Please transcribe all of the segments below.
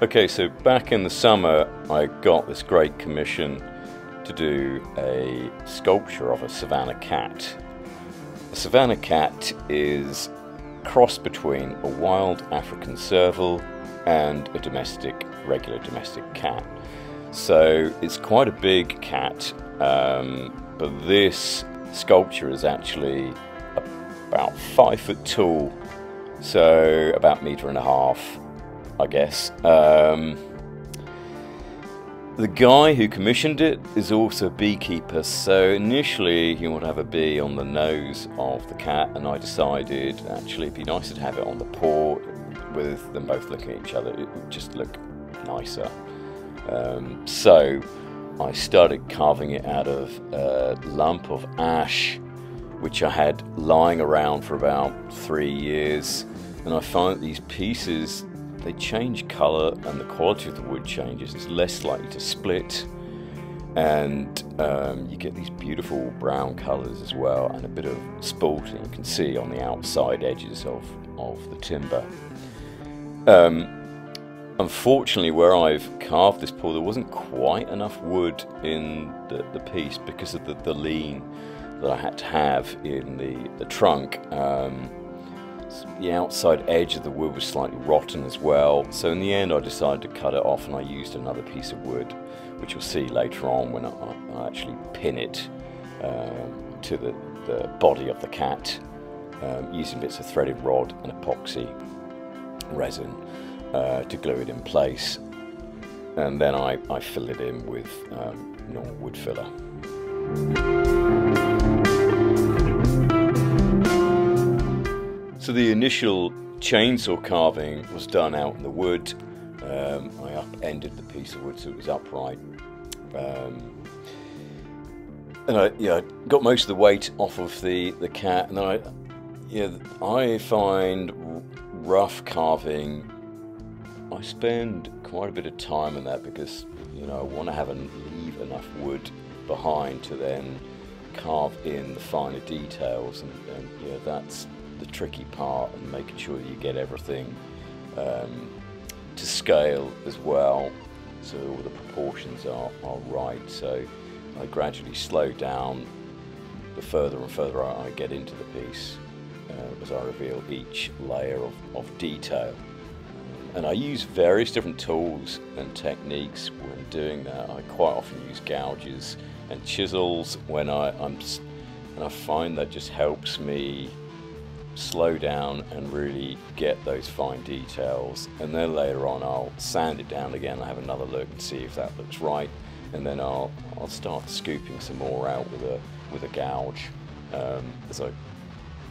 Okay, so back in the summer I got this great commission to do a sculpture of a savannah cat. A savannah cat is a cross between a wild African serval and a regular domestic cat. So it's quite a big cat, but this sculpture is actually about 5 foot tall, so about 1.5 meters, I guess. The guy who commissioned it is also a beekeeper, so initially he would have a bee on the nose of the cat, and I decided actually it'd be nicer to have it on the paw with them both looking at each other. It would just look nicer. So I started carving it out of a lump of ash which I had lying around for about 3 years, and I found that these pieces, they change colour and the quality of the wood changes. It's less likely to split, and you get these beautiful brown colours as well, and a bit of spalting you can see on the outside edges of the timber. Unfortunately, where I've carved this paw, there wasn't quite enough wood in the piece because of the lean that I had to have in the trunk. The outside edge of the wood was slightly rotten as well, so in the end I decided to cut it off, and I used another piece of wood, which you'll see later on when I actually pin it to the body of the cat, using bits of threaded rod and epoxy resin to glue it in place, and then I fill it in with normal wood filler. So the initial chainsaw carving was done out in the wood. I upended the piece of wood so it was upright, and I got most of the weight off of the cat. And then I find rough carving, I spend quite a bit of time on that, because I want to leave enough wood behind to then carve in the finer details, and that's the tricky part, and making sure that you get everything to scale as well, so all the proportions are right. So I gradually slow down the further and further I get into the piece, as I reveal each layer of detail. And I use various different tools and techniques when doing that. I quite often use gouges and chisels when and I find that just helps me slow down and really get those fine details. And then later on I'll sand it down again and have another look and see if that looks right, and then I'll start scooping some more out with a gouge as I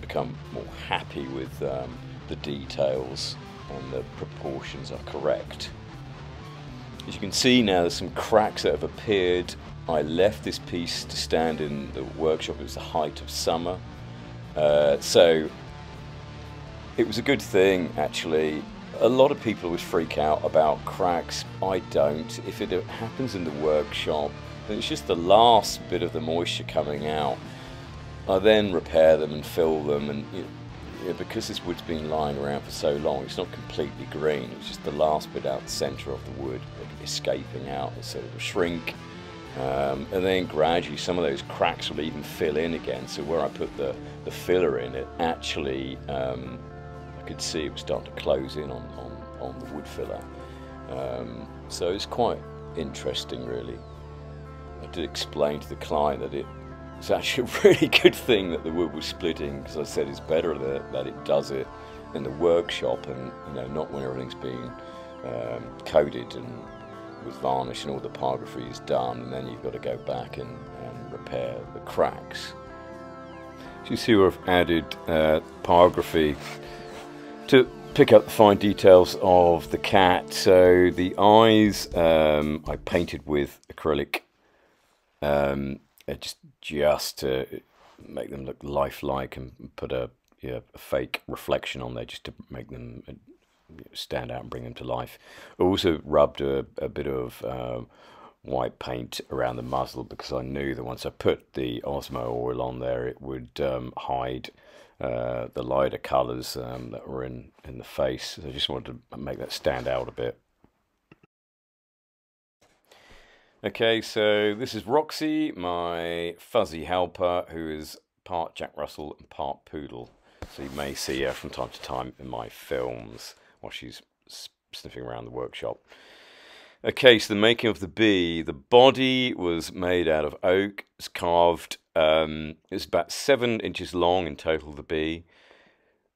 become more happy with the details and the proportions are correct. As you can see now, there's some cracks that have appeared. I left this piece to stand in the workshop. It was the height of summer, so it was a good thing actually. A lot of people always freak out about cracks. I don't. If it happens in the workshop, then it's just the last bit of the moisture coming out. I then repair them and fill them, and because this wood's been lying around for so long, it's not completely green. It's just the last bit out the centre of the wood escaping out, so it will shrink. And then gradually some of those cracks will even fill in again. So where I put the filler in, it actually I could see it was starting to close in on the wood filler. So it's quite interesting really. I did explain to the client that it's actually a really good thing that the wood was splitting, because I said it's better that it does it in the workshop, and not when everything's been coated and with varnish and all the pyrography is done, and then you've got to go back and repair the cracks. So you see where I've added pyrography to pick up the fine details of the cat. So the eyes I painted with acrylic, just to make them look lifelike, and put a fake reflection on there just to make them stand out and bring them to life. I also rubbed a bit of white paint around the muzzle, because I knew that once I put the Osmo oil on there, it would hide the lighter colours that were in the face. So I just wanted to make that stand out a bit. Okay, so this is Roxy, my fuzzy helper, who is part Jack Russell and part poodle. So you may see her from time to time in my films while she's sniffing around the workshop. Okay, so the making of the bee. The body was made out of oak. It's carved. It's about 7 inches long in total, the bee.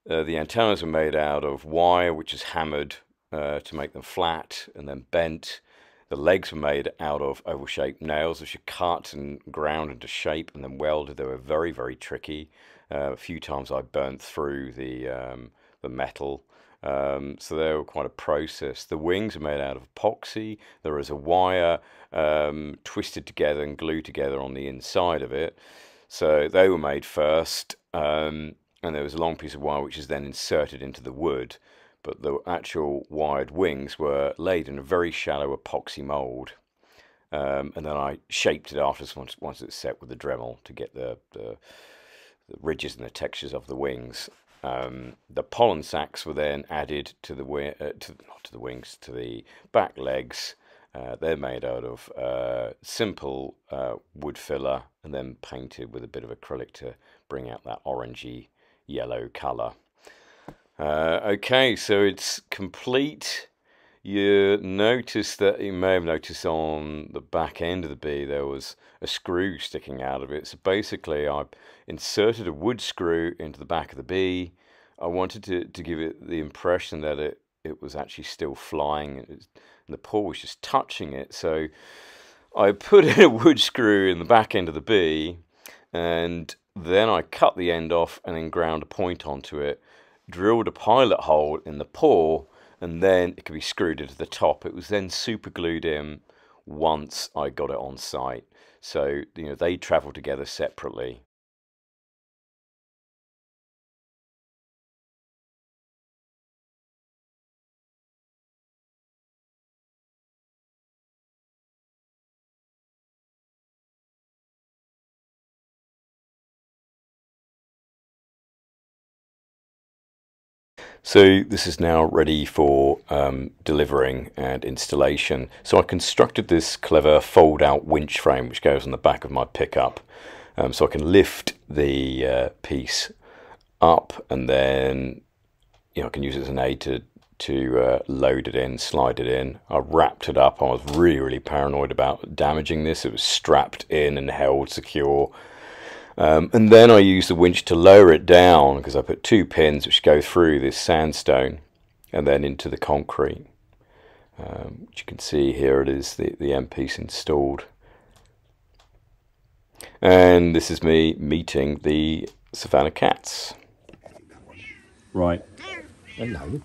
The antennas were made out of wire, which is hammered to make them flat and then bent. The legs were made out of oval-shaped nails, which are cut and ground into shape and then welded. They were very, very tricky. A few times I burnt through the metal, so they were quite a process. The wings are made out of epoxy. There is a wire twisted together and glued together on the inside of it. So they were made first, and there was a long piece of wire which is then inserted into the wood. But the actual wired wings were laid in a very shallow epoxy mould, and then I shaped it afterwards once it's set with the Dremel to get the ridges and the textures of the wings. The pollen sacs were then added to the to the back legs. They're made out of simple wood filler and then painted with a bit of acrylic to bring out that orangey yellow colour. Okay, so it's complete. You notice that, you may have noticed on the back end of the bee there was a screw sticking out of it. So basically I inserted a wood screw into the back of the bee. I wanted to give it the impression that it was actually still flying, and the paw was just touching it. So I put in a wood screw in the back end of the bee, and then I cut the end off and then ground a point onto it, drilled a pilot hole in the paw, and then it could be screwed into the top. It was then super glued in once I got it on site. So, they travel together separately. So this is now ready for delivering and installation. So I constructed this clever fold-out winch frame which goes on the back of my pickup, so I can lift the piece up, and then I can use it as an aid to load it in, slide it in. I wrapped it up. I was really paranoid about damaging this. It was strapped in and held secure. And then I use the winch to lower it down, because I put 2 pins which go through this sandstone and then into the concrete. Which you can see here, it is the end piece installed. And this is me meeting the savannah cats. Right. Hello.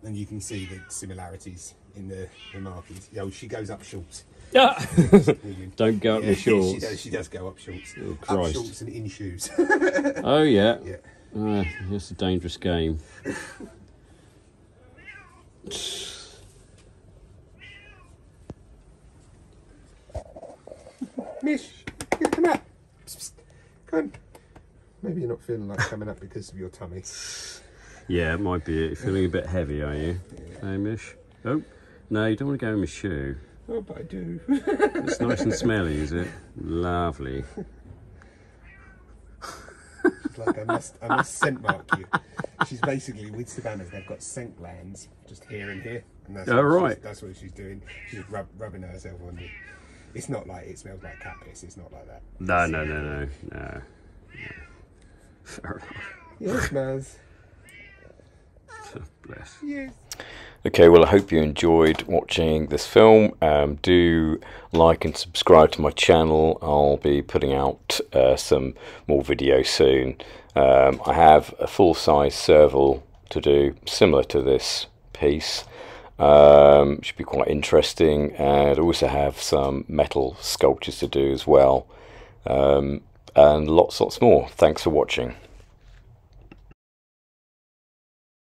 And you can see the similarities in the markings. She goes up shorts. Don't go up the shorts. She does go up shorts. Oh, Christ. Up shorts and in shoes. Oh, yeah. Yeah. It's a dangerous game. Mish, come up. Come on. Maybe you're not feeling like coming up because of your tummy. Yeah, it might be it. You're feeling a bit heavy, are you? Yeah. Hamish? Oh, no, you don't want to go in my shoe. Oh, but I do. It's nice and smelly, is it? Lovely. It's like I must scent mark you. She's basically, with Savannahs, they've got scent glands just here and here. And that's that's what she's doing. She's rubbing herself on you. It's not like it smells like cat piss. It's not like that. No. Fair enough. Yes, Maz. Bless. Yes. Okay, well, I hope you enjoyed watching this film. Do like and subscribe to my channel. I'll be putting out some more videos soon. I have a full-size serval to do, similar to this piece. Should be quite interesting, and also have some metal sculptures to do as well, and lots more. Thanks for watching.